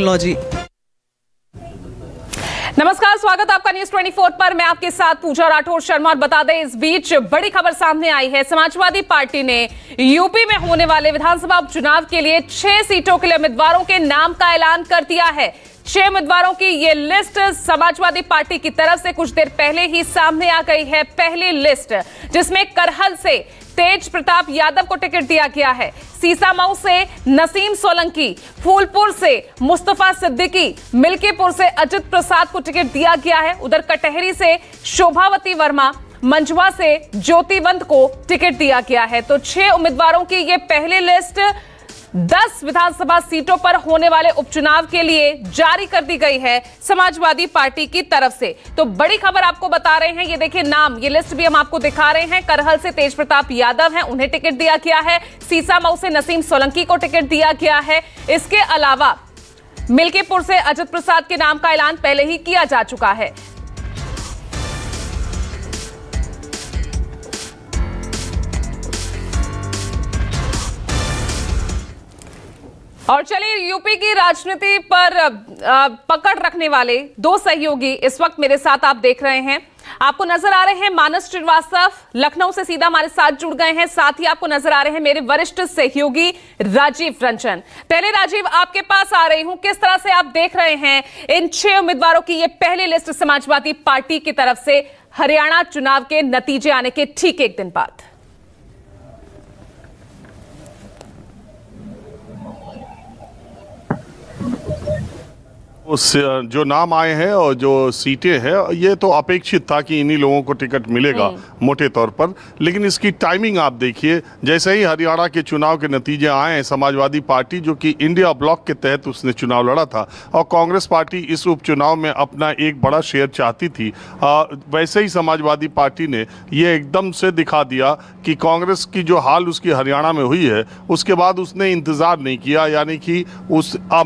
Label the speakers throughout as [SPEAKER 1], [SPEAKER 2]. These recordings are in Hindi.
[SPEAKER 1] टेक्नोलॉजी।
[SPEAKER 2] नमस्कार, स्वागत आपका न्यूज 24 पर। मैं आपके साथ पूजा राठौर शर्मा। और बता दें, इस बीच बड़ी खबर सामने आई है। समाजवादी पार्टी ने यूपी में होने वाले विधानसभा उपचुनाव के लिए 6 सीटों के लिए उम्मीदवारों के नाम का ऐलान कर दिया है। 6 उम्मीदवारों की ये लिस्ट समाजवादी पार्टी की तरफ से कुछ देर पहले ही सामने आ गई है। पहली लिस्ट, जिसमें करहल से तेज प्रताप यादव को टिकट दिया गया है, सीसामऊ से नसीम सोलंकी, फूलपुर से मुस्तफा सिद्दीकी, मिल्कीपुर से अजित प्रसाद को टिकट दिया गया है। उधर कटहरी से शोभावती वर्मा, मंझवा से ज्योतिवंत को टिकट दिया गया है। तो 6 उम्मीदवारों की ये पहली लिस्ट 10 विधानसभा सीटों पर होने वाले उपचुनाव के लिए जारी कर दी गई है समाजवादी पार्टी की तरफ से। तो बड़ी खबर आपको बता रहे हैं, ये देखिए नाम, ये लिस्ट भी हम आपको दिखा रहे हैं। करहल से तेज प्रताप यादव हैं, उन्हें टिकट दिया गया है। सीसामऊ से नसीम सोलंकी को टिकट दिया गया है। इसके अलावा मिल्कीपुर से अजित प्रसाद के नाम का ऐलान पहले ही किया जा चुका है। और चलिए, यूपी की राजनीति पर पकड़ रखने वाले 2 सहयोगी इस वक्त मेरे साथ आप देख रहे हैं। आपको नजर आ रहे हैं मानस श्रीवास्तव, लखनऊ से सीधा हमारे साथ जुड़ गए हैं। साथ ही आपको नजर आ रहे हैं मेरे वरिष्ठ सहयोगी राजीव रंजन। पहले राजीव, आपके पास आ रही हूं, किस तरह से आप देख रहे हैं इन 6 उम्मीदवारों की ये पहली लिस्ट समाजवादी पार्टी की तरफ से हरियाणा चुनाव के नतीजे आने के ठीक एक दिन बाद?
[SPEAKER 3] उस जो नाम आए हैं और जो सीटें हैं, ये तो अपेक्षित था कि इन्हीं लोगों को टिकट मिलेगा मोटे तौर पर। लेकिन इसकी टाइमिंग आप देखिए, जैसे ही हरियाणा के चुनाव के नतीजे आए हैं, समाजवादी पार्टी जो कि इंडिया ब्लॉक के तहत उसने चुनाव लड़ा था और कांग्रेस पार्टी इस उपचुनाव में अपना एक बड़ा शेयर चाहती थी, वैसे ही समाजवादी पार्टी ने ये एकदम से दिखा दिया कि कांग्रेस की जो हाल उसकी हरियाणा में हुई है, उसके बाद उसने इंतज़ार नहीं किया। यानी कि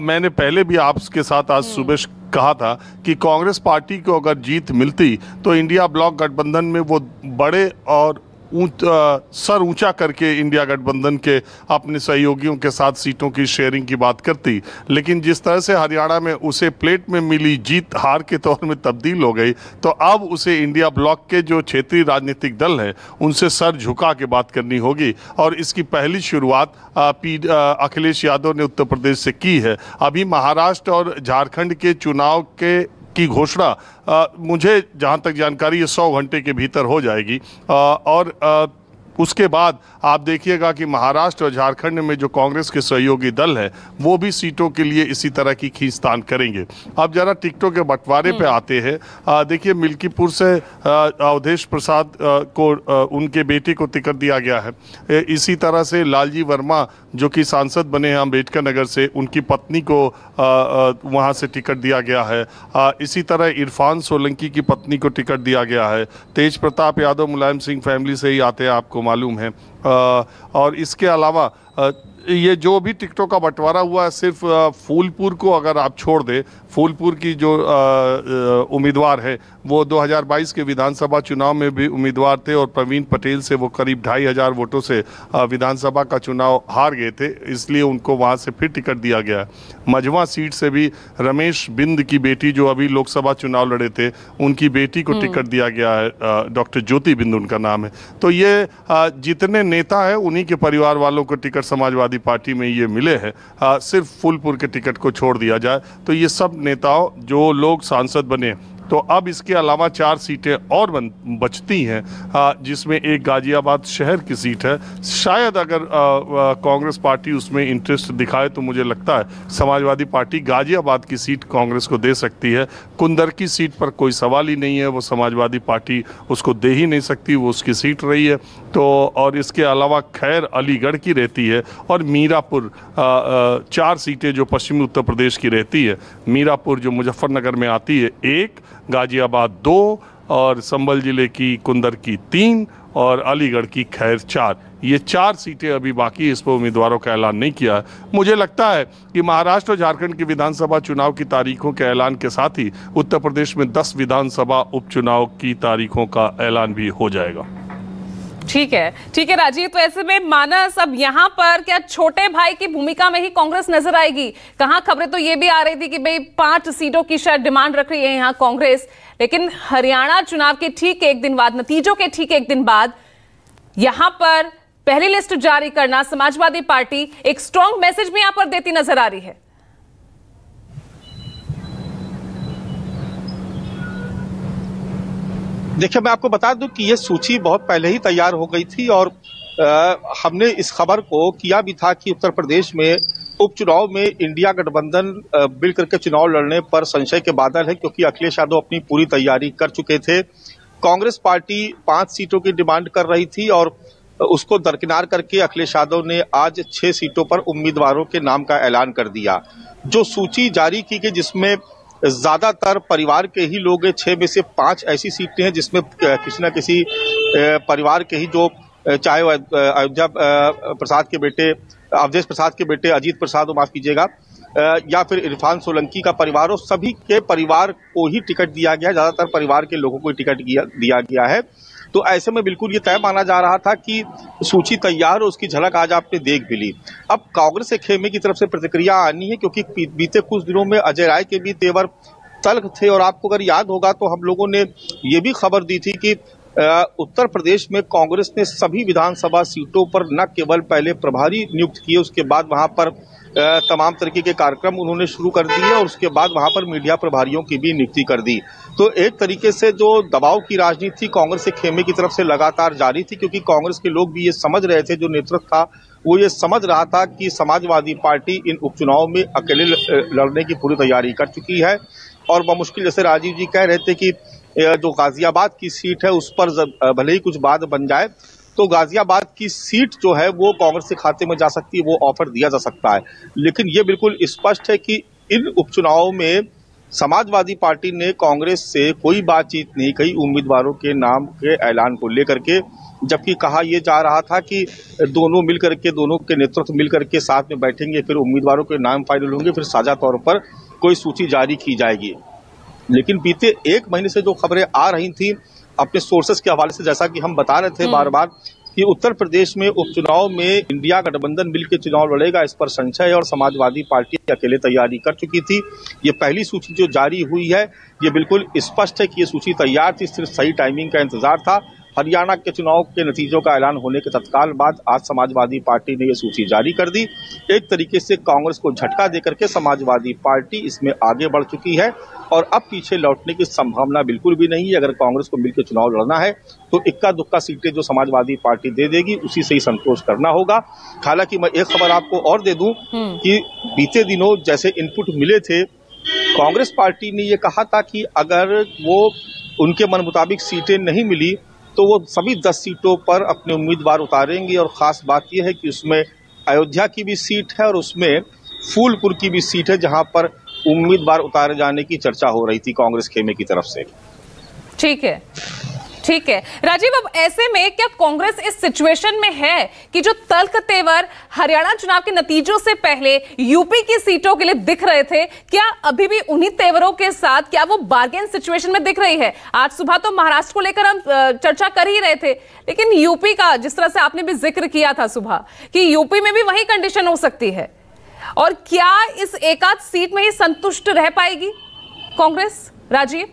[SPEAKER 3] मैंने पहले भी आपके साथ आज सुबह कहा था कि कांग्रेस पार्टी को अगर जीत मिलती तो इंडिया ब्लॉक गठबंधन में वो बड़े और सर ऊंचा करके इंडिया गठबंधन के अपने सहयोगियों के साथ सीटों की शेयरिंग की बात करती। लेकिन जिस तरह से हरियाणा में उसे प्लेट में मिली जीत हार के तौर में तब्दील हो गई, तो अब उसे इंडिया ब्लॉक के जो क्षेत्रीय राजनीतिक दल हैं उनसे सर झुका के बात करनी होगी। और इसकी पहली शुरुआत अखिलेश यादव ने उत्तर प्रदेश से की है। अभी महाराष्ट्र और झारखंड के चुनाव की घोषणा मुझे जहां तक जानकारी है 100 घंटे के भीतर हो जाएगी। और उसके बाद आप देखिएगा कि महाराष्ट्र और झारखंड में जो कांग्रेस के सहयोगी दल है वो भी सीटों के लिए इसी तरह की खींचतान करेंगे। अब जरा टिकटों के बंटवारे पे आते हैं। देखिए, मिल्कीपुर से अवधेश प्रसाद को उनके बेटे को टिकट दिया गया है। इसी तरह से लालजी वर्मा जो कि सांसद बने हैं अम्बेडकर नगर से, उनकी पत्नी को वहाँ से टिकट दिया गया है। इसी तरह इरफान सोलंकी की पत्नी को टिकट दिया गया है। तेज प्रताप यादव मुलायम सिंह फैमिली से ही आते हैं, आपको मालूम है। और इसके अलावा ये जो भी टिकटों का बंटवारा हुआ है, सिर्फ फूलपुर को अगर आप छोड़ दें, फूलपुर की जो उम्मीदवार है वो 2022 के विधानसभा चुनाव में भी उम्मीदवार थे और प्रवीण पटेल से वो करीब 2500 वोटों से विधानसभा का चुनाव हार गए थे, इसलिए उनको वहाँ से फिर टिकट दिया गया है। मझवा सीट से भी रमेश बिंद की बेटी जो अभी लोकसभा चुनाव लड़े थे, उनकी बेटी को टिकट दिया गया है, डॉक्टर ज्योति बिंद उनका नाम है। तो ये जितने नेता हैं उन्हीं के परिवार वालों को टिकट समाजवादी पार्टी में ये मिले हैं। सिर्फ फूलपुर के टिकट को छोड़ दिया जाए तो ये सब नेताओं जो लोग सांसद बने, तो अब इसके अलावा 4 सीटें और बचती हैं, जिसमें एक गाजियाबाद शहर की सीट है। शायद अगर कांग्रेस पार्टी उसमें इंटरेस्ट दिखाए तो मुझे लगता है समाजवादी पार्टी गाजियाबाद की सीट कांग्रेस को दे सकती है। कुंदर की सीट पर कोई सवाल ही नहीं है, वो समाजवादी पार्टी उसको दे ही नहीं सकती, वो उसकी सीट रही है। तो और इसके अलावा खैर अलीगढ़ की रहती है और मीरापुर, 4 सीटें जो पश्चिमी उत्तर प्रदेश की रहती है। मीरापुर जो मुजफ्फरनगर में आती है 1, गाजियाबाद 2 और संभल जिले की कुंदर की 3 और अलीगढ़ की खैर 4। ये 4 सीटें अभी बाकी, इस पर उम्मीदवारों का ऐलान नहीं किया है। मुझे लगता है कि महाराष्ट्र और झारखंड की विधानसभा चुनाव की तारीखों के ऐलान के साथ ही उत्तर प्रदेश में 10 विधानसभा उपचुनाव की तारीखों का ऐलान भी हो जाएगा।
[SPEAKER 2] ठीक है राजीव। तो ऐसे में मानस, अब यहाँ पर क्या छोटे भाई की भूमिका में ही कांग्रेस नजर आएगी? कहाँ खबरें तो ये भी आ रही थी कि भाई 5 सीटों की शायद डिमांड रख रही है यहाँ कांग्रेस, लेकिन हरियाणा चुनाव के ठीक एक दिन बाद, नतीजों के ठीक एक दिन बाद यहां पर पहली लिस्ट जारी करना समाजवादी पार्टी एक स्ट्रॉन्ग मैसेज भी यहां पर देती नजर आ रही है।
[SPEAKER 1] देखिए, मैं आपको बता दूं कि ये सूची बहुत पहले ही तैयार हो गई थी और हमने इस खबर को किया भी था कि उत्तर प्रदेश में उपचुनाव में इंडिया गठबंधन मिल करके चुनाव लड़ने पर संशय के बादल है, क्योंकि अखिलेश यादव अपनी पूरी तैयारी कर चुके थे। कांग्रेस पार्टी 5 सीटों की डिमांड कर रही थी और उसको दरकिनार करके अखिलेश यादव ने आज 6 सीटों पर उम्मीदवारों के नाम का ऐलान कर दिया। जो सूची जारी की गई जिसमें ज्यादातर परिवार के ही लोग, 6 में से 5 ऐसी सीटें हैं जिसमें किसी न किसी परिवार के ही, जो चाहे अयोध्या प्रसाद के बेटे, अवधेश प्रसाद के बेटे अजीत प्रसाद, माफ कीजिएगा, या फिर इरफान सोलंकी का परिवार हो, सभी के परिवार को ही टिकट दिया गया है। ज्यादातर परिवार के लोगों को टिकट दिया गया है। तो ऐसे में बिल्कुल ये तय माना जा रहा था कि सूची तैयार हो, उसकी झलक आज आपने देख भी ली। अब कांग्रेस के खेमे की तरफ से प्रतिक्रिया आनी है, क्योंकि बीते कुछ दिनों में अजय राय के भी तेवर तल्ख थे और आपको अगर याद होगा तो हम लोगों ने ये भी खबर दी थी कि उत्तर प्रदेश में कांग्रेस ने सभी विधानसभा सीटों पर न केवल पहले प्रभारी नियुक्त किए, उसके बाद वहां पर तमाम तरीके के कार्यक्रम उन्होंने शुरू कर दिए और उसके बाद वहां पर मीडिया प्रभारियों की भी नियुक्ति कर दी। तो एक तरीके से जो दबाव की राजनीति कांग्रेस के खेमे की तरफ से लगातार जारी थी, क्योंकि कांग्रेस के लोग भी ये समझ रहे थे, जो नेतृत्व था वो ये समझ रहा था कि समाजवादी पार्टी इन उपचुनाव में अकेले लड़ने की पूरी तैयारी कर चुकी है और बमुश्किल, जैसे राजीव जी कह रहे थे कि जो गाजियाबाद की सीट है उस पर भले ही कुछ बात बन जाए तो गाजियाबाद की सीट जो है वो कांग्रेस के खाते में जा सकती है, वो ऑफर दिया जा सकता है। लेकिन ये बिल्कुल स्पष्ट है कि इन उपचुनावों में समाजवादी पार्टी ने कांग्रेस से कोई बातचीत नहीं की उम्मीदवारों के नाम के ऐलान को लेकर के, जबकि कहा यह जा रहा था कि दोनों मिलकर के, दोनों के नेतृत्व मिलकर के साथ में बैठेंगे, फिर उम्मीदवारों के नाम फाइनल होंगे, फिर साझा तौर पर कोई सूची जारी की जाएगी। लेकिन बीते 1 महीने से जो खबरें आ रही थी अपने सोर्सेस के हवाले से, जैसा कि हम बता रहे थे बार बार कि उत्तर प्रदेश में उपचुनाव में इंडिया गठबंधन मिलकर चुनाव लड़ेगा, इस पर संशय है और समाजवादी पार्टी अकेले तैयारी कर चुकी थी। ये पहली सूची जो जारी हुई है ये बिल्कुल स्पष्ट है कि ये सूची तैयार थी, सिर्फ सही टाइमिंग का इंतजार था। हरियाणा के चुनाव के नतीजों का ऐलान होने के तत्काल बाद आज समाजवादी पार्टी ने ये सूची जारी कर दी। एक तरीके से कांग्रेस को झटका देकर के समाजवादी पार्टी इसमें आगे बढ़ चुकी है और अब पीछे लौटने की संभावना बिल्कुल भी नहीं है। अगर कांग्रेस को मिलकर चुनाव लड़ना है तो इक्का दुक्का सीटें जो समाजवादी पार्टी दे देगी उसी से ही संतोष करना होगा। हालांकि मैं एक खबर आपको और दे दूं कि बीते दिनों जैसे इनपुट मिले थे, कांग्रेस पार्टी ने ये कहा था कि अगर वो उनके मन मुताबिक सीटें नहीं मिली तो वो सभी 10 सीटों पर अपने उम्मीदवार उतारेंगे और खास बात यह है कि उसमें अयोध्या की भी सीट है और उसमें फूलपुर की भी सीट है, जहां पर उम्मीदवार उतारे जाने की चर्चा हो रही थी कांग्रेस खेमे की तरफ से।
[SPEAKER 2] ठीक है राजीव, अब ऐसे में क्या कांग्रेस इस सिचुएशन में है कि जो तल्ख तेवर हरियाणा चुनाव के नतीजों से पहले यूपी की सीटों के लिए दिख रहे थे, क्या अभी भी उन्हीं तेवरों के साथ क्या वो बार्गेन सिचुएशन में दिख रही है? आज सुबह तो महाराष्ट्र को लेकर हम चर्चा कर ही रहे थे, लेकिन यूपी का जिस तरह से आपने भी जिक्र किया था सुबह कि यूपी में भी वही कंडीशन हो सकती है, और क्या इस एकाध सीट में ही संतुष्ट रह पाएगी कांग्रेस? राजीव,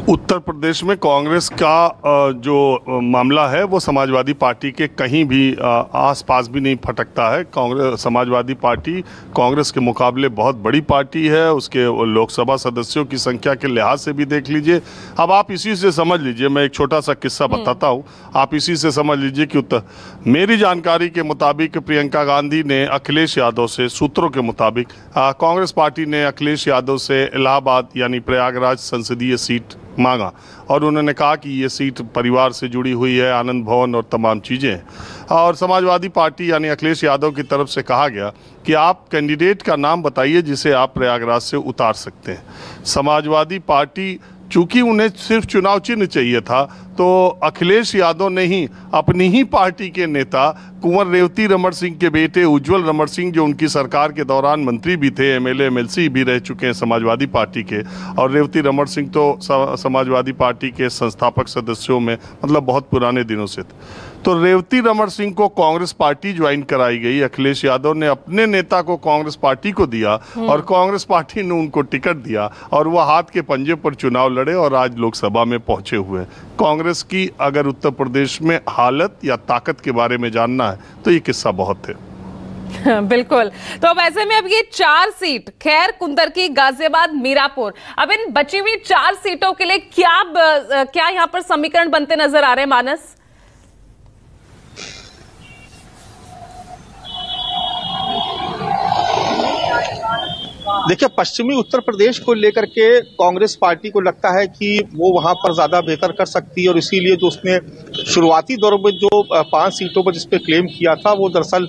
[SPEAKER 3] उत्तर प्रदेश में कांग्रेस का जो मामला है वो समाजवादी पार्टी के कहीं भी आसपास भी नहीं फटकता है। कांग्रेस, समाजवादी पार्टी कांग्रेस के मुकाबले बहुत बड़ी पार्टी है, उसके लोकसभा सदस्यों की संख्या के लिहाज से भी देख लीजिए। अब आप इसी से समझ लीजिए, मैं एक छोटा सा किस्सा बताता हूँ, आप इसी से समझ लीजिए कि मेरी जानकारी के मुताबिक प्रियंका गांधी ने अखिलेश यादव से, सूत्रों के मुताबिक कांग्रेस पार्टी ने अखिलेश यादव से इलाहाबाद यानी प्रयागराज संसदीय सीट मांगा और उन्होंने कहा कि ये सीट परिवार से जुड़ी हुई है, आनंद भवन और तमाम चीज़ें हैं। और समाजवादी पार्टी यानी अखिलेश यादव की तरफ से कहा गया कि आप कैंडिडेट का नाम बताइए जिसे आप प्रयागराज से उतार सकते हैं। समाजवादी पार्टी चूंकि उन्हें सिर्फ चुनाव चिन्ह चाहिए था, तो अखिलेश यादव ने ही अपनी ही पार्टी के नेता कुंवर रेवती रमण सिंह के बेटे उज्जवल रमण सिंह, जो उनकी सरकार के दौरान मंत्री भी थे, एमएलए एमएलसी भी रह चुके हैं समाजवादी पार्टी के, और रेवती रमण सिंह तो समाजवादी पार्टी के संस्थापक सदस्यों में मतलब बहुत पुराने दिनों से थे। तो रेवती रमण सिंह को कांग्रेस पार्टी ज्वाइन कराई गई। अखिलेश यादव ने अपने नेता को कांग्रेस पार्टी को दिया और कांग्रेस पार्टी ने उनको टिकट दिया और वह हाथ के पंजे पर चुनाव लड़े और आज लोकसभा में पहुंचे हुए। कांग्रेस की अगर उत्तर प्रदेश में हालत या ताकत के बारे में जानना है तो ये किस्सा बहुत है।
[SPEAKER 2] बिल्कुल। तो अब ऐसे में अब ये 4 सीट, खैर कुंदरकी, गाजियाबाद, मीरापुर, अब इन बची हुई 4 सीटों के लिए क्या यहाँ पर समीकरण बनते नजर आ रहे हैं मानस?
[SPEAKER 1] देखिए, पश्चिमी उत्तर प्रदेश को लेकर के कांग्रेस पार्टी को लगता है कि वो वहां पर ज्यादा बेहतर कर सकती है और इसीलिए जो उसने शुरुआती दौर में जो 5 सीटों पर जिसपे क्लेम किया था, वो दरअसल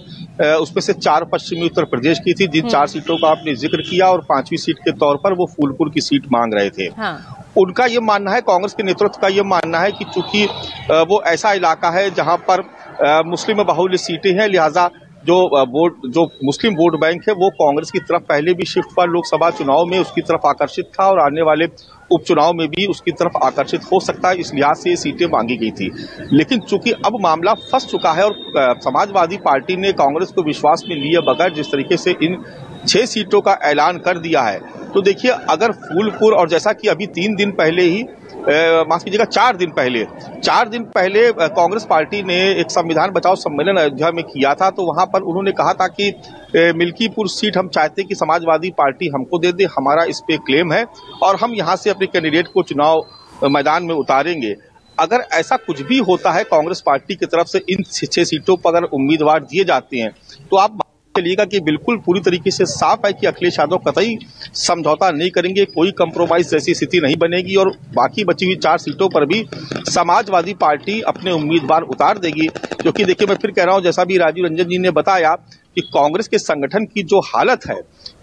[SPEAKER 1] उसमें से 4 पश्चिमी उत्तर प्रदेश की थी, जिन 4 सीटों का आपने जिक्र किया, और 5वीं सीट के तौर पर वो फूलपुर की सीट मांग रहे थे। हाँ। उनका ये मानना है, कांग्रेस के नेतृत्व का ये मानना है कि चूंकि वो ऐसा इलाका है जहां पर मुस्लिम बहुल्य सीटें हैं, लिहाजा जो मुस्लिम वोट बैंक है वो कांग्रेस की तरफ पहले भी शिफ्ट हुआ लोकसभा चुनाव में, उसकी तरफ आकर्षित था और आने वाले उपचुनाव में भी उसकी तरफ आकर्षित हो सकता है, इस लिहाज से ये सीटें मांगी गई थी। लेकिन चूंकि अब मामला फंस चुका है और समाजवादी पार्टी ने कांग्रेस को विश्वास में लिए बगैर जिस तरीके से इन 6 सीटों का ऐलान कर दिया है, तो देखिए अगर फूलपुर, और जैसा कि अभी 3 दिन पहले ही माफ कीजिएगा 4 दिन पहले कांग्रेस पार्टी ने एक संविधान बचाओ सम्मेलन अयोध्या में किया था, तो वहां पर उन्होंने कहा था कि मिल्कीपुर सीट हम चाहते कि समाजवादी पार्टी हमको दे दे, हमारा इस पे क्लेम है और हम यहां से अपने कैंडिडेट को चुनाव मैदान में उतारेंगे। अगर ऐसा कुछ भी होता है कांग्रेस पार्टी की तरफ से, इन 6 सीटों पर अगर उम्मीदवार दिए जाते हैं, तो आप चलिएगा कि बिल्कुल पूरी तरीके से साफ है कि अखिलेश यादव कतई समझौता नहीं करेंगे, कोई कंप्रोमाइज जैसी स्थिति नहीं बनेगी और बाकी बची हुई 4 सीटों पर भी समाजवादी पार्टी अपने उम्मीदवार उतार देगी। क्योंकि देखिए, मैं फिर कह रहा हूं, जैसा भी राजीव रंजन जी ने बताया कि कांग्रेस के संगठन की जो हालत है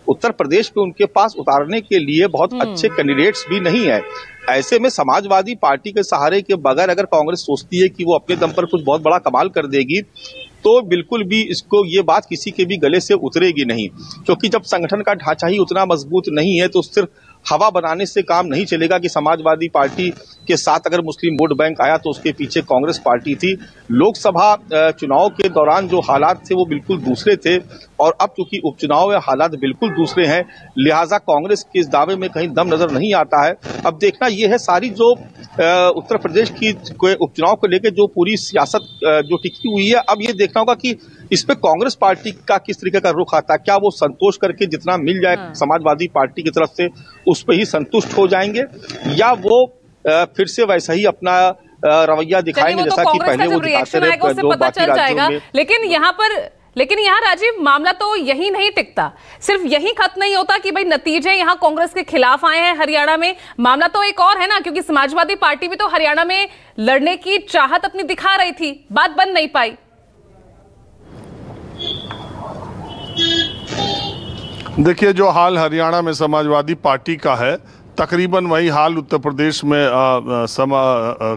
[SPEAKER 1] उत्तर प्रदेश में, उनके पास उतारने के लिए बहुत अच्छे कैंडिडेट्स भी नहीं है। ऐसे में समाजवादी पार्टी के सहारे के बगैर अगर कांग्रेस सोचती है कि वो अपने दम पर कुछ बहुत बड़ा कमाल कर देगी, तो बिल्कुल भी इसको ये बात किसी के भी गले से उतरेगी नहीं। क्योंकि जब संगठन का ढांचा ही उतना मजबूत नहीं है, तो सिर्फ हवा बनाने से काम नहीं चलेगा कि समाजवादी पार्टी के साथ अगर मुस्लिम वोट बैंक आया तो उसके पीछे कांग्रेस पार्टी थी। लोकसभा चुनाव के दौरान जो हालात थे वो बिल्कुल दूसरे थे और अब चूंकि उपचुनाव में हालात बिल्कुल दूसरे हैं, लिहाजा कांग्रेस के इस दावे में कहीं दम नजर नहीं आता है। अब देखना यह है, सारी जो उत्तर प्रदेश की उपचुनाव को लेकर जो पूरी सियासत जो टिकी हुई है, अब ये देखना होगा कि इस पे कांग्रेस पार्टी का किस तरीके का रुख आता है। क्या वो संतोष करके जितना मिल जाए समाजवादी पार्टी की तरफ से उस पे ही संतुष्ट हो जाएंगे, या वो फिर से वैसा ही अपना रवैया दिखाएंगे जैसा कि पहले वो दिखाते रहे जो बाकी राज्यों में।
[SPEAKER 2] लेकिन यहाँ राजीव, मामला तो यही नहीं टिकता, सिर्फ यही खत्म नहीं होता कि भाई नतीजे यहाँ कांग्रेस के खिलाफ आए हैं हरियाणा में। मामला तो एक और है ना, क्योंकि समाजवादी पार्टी भी तो हरियाणा में लड़ने की चाहत अपनी दिखा रही थी, बात बन नहीं पाई।
[SPEAKER 3] देखिए, जो हाल हरियाणा में समाजवादी पार्टी का है, तकरीबन वही हाल उत्तर प्रदेश में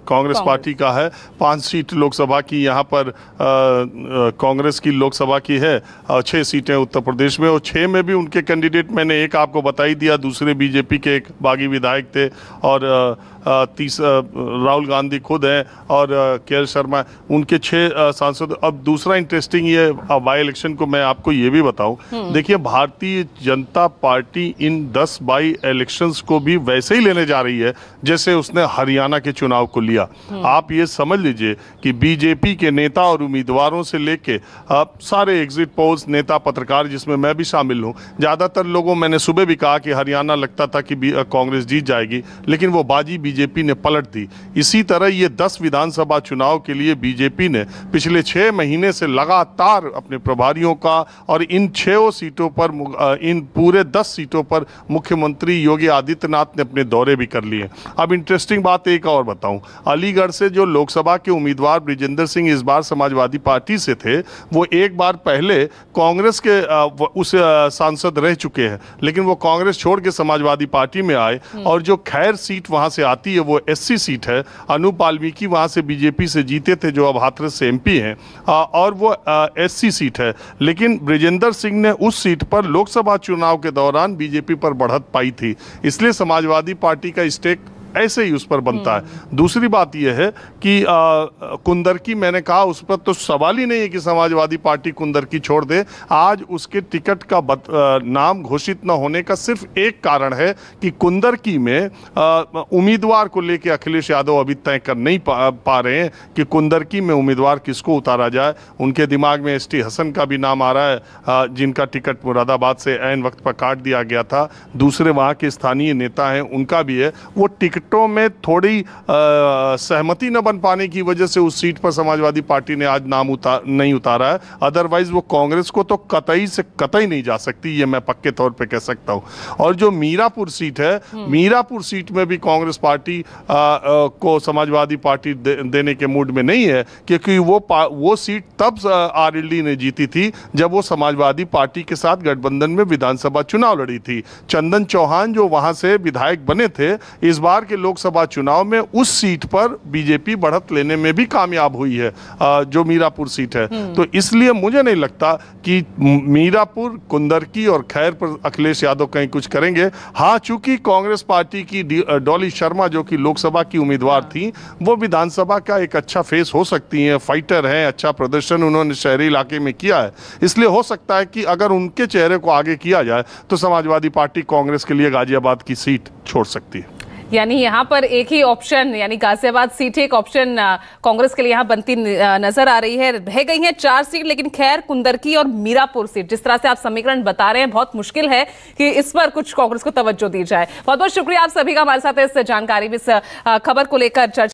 [SPEAKER 3] कांग्रेस पार्टी का है। 5 सीट लोकसभा की यहाँ पर कांग्रेस की लोकसभा की है और 6 सीटें उत्तर प्रदेश में, और 6 में भी उनके कैंडिडेट मैंने एक आपको बता ही दिया, दूसरे बीजेपी के एक बागी विधायक थे और 30 राहुल गांधी खुद हैं और के शर्मा, उनके 6 सांसद। अब दूसरा इंटरेस्टिंग ये बाई इलेक्शन को मैं आपको ये भी बताऊं, देखिए Bharatiya Janata party in 10 by elections को भी वैसे ही लेने जा रही है जैसे उसने हरियाणा के चुनाव को लिया। आप ये समझ लीजिए कि बीजेपी के नेता और उम्मीदवारों से लेके सारे एग्जिट पोल्स, नेता, पत्रकार, जिसमें मैं भी शामिल हूँ, ज़्यादातर लोगों, मैंने सुबह भी कहा कि हरियाणा लगता था कि कांग्रेस जीत जाएगी, लेकिन वो बाजी बीजेपी ने पलट दी। इसी तरह ये 10 विधानसभा चुनाव के लिए बीजेपी ने पिछले 6 महीने से लगातार अपने प्रभारियों का और इन 6 सीटों पर, इन पूरे 10 सीटों पर मुख्यमंत्री योगी आदित्यनाथ ने अपने दौरे भी कर लिए। अब इंटरेस्टिंग बात एक और बताऊं, अलीगढ़ से जो लोकसभा के उम्मीदवार ब्रिजेंद्र सिंह इस बार समाजवादी पार्टी से थे, वो एक बार पहले कांग्रेस के उस सांसद रह चुके हैं, लेकिन वो कांग्रेस छोड़ के समाजवादी पार्टी में आए और जो खैर सीट वहां से आती है वो एससी सीट है। अनूप वाल्मीकि वहां से बीजेपी से जीते थे, जो अब हाथरस से एमपी हैं, और वो एससी सीट है। लेकिन ब्रिजेंद्र सिंह ने उस सीट पर लोकसभा चुनाव के दौरान बीजेपी पर बढ़त पाई थी, इसलिए समाजवादी पार्टी का स्टेक ऐसे ही उस पर बनता है। दूसरी बात यह है कि कुंदरकी, मैंने कहा उस पर तो सवाल ही नहीं है कि समाजवादी पार्टी कुंदरकी छोड़ दे। आज उसके टिकट का नाम घोषित न होने का सिर्फ एक कारण है कि कुंदरकी में उम्मीदवार को लेकर अखिलेश यादव अभी तय कर नहीं पा रहे हैं कि कुंदरकी में उम्मीदवार किसको उतारा जाए। उनके दिमाग में एसटी हसन का भी नाम आ रहा है, जिनका टिकट मुरादाबाद से ऐन वक्त पर काट दिया गया था। दूसरे वहाँ के स्थानीय नेता हैं, उनका भी है। वो टिकटों में थोड़ी सहमति न बन पाने की वजह से उस सीट पर समाजवादी पार्टी ने आज नाम नहीं उतारा है। अदरवाइज वो कांग्रेस को तो कतई से कतई नहीं जा सकती, ये मैं पक्के तौर पे कह सकता हूँ। और जो मीरापुर सीट है, मीरापुर सीट में भी कांग्रेस पार्टी को समाजवादी पार्टी देने के मूड में नहीं है, क्योंकि वो सीट तब आरएलडी ने जीती थी जब वो समाजवादी पार्टी के साथ गठबंधन में विधानसभा चुनाव लड़ी थी। चंदन चौहान जो वहां से विधायक बने थे, इस बार के लोकसभा चुनाव में उस सीट पर बीजेपी बढ़त लेने में भी कामयाब हुई है, जो मीरापुर सीट है। तो इसलिए मुझे नहीं लगता कि मीरापुर, कुंदरकी और खैर पर अखिलेश यादव कहीं कुछ करेंगे। हाँ, चूंकि कांग्रेस पार्टी की डॉली शर्मा जो कि लोकसभा की उम्मीदवार थी, वो विधानसभा का एक अच्छा फेस हो सकती हैं, फाइटर हैं, अच्छा प्रदर्शन उन्होंने शहरी इलाके में किया है। इसलिए हो सकता है कि अगर उनके चेहरे को आगे किया जाए तो समाजवादी पार्टी कांग्रेस के लिए गाजियाबाद की सीट छोड़ सकती है।
[SPEAKER 2] यानी यहाँ पर एक ही ऑप्शन, यानी गाजियाबाद सीट एक ऑप्शन कांग्रेस के लिए यहाँ बनती नजर आ रही है। रह गई हैं 4 सीट, लेकिन खैर, कुंदरकी और मीरापुर सीट, जिस तरह से आप समीकरण बता रहे हैं, बहुत मुश्किल है कि इस पर कुछ कांग्रेस को तवज्जो दी जाए। बहुत बहुत शुक्रिया आप सभी का हमारे साथ इस जानकारी में, इस खबर को लेकर चर्चा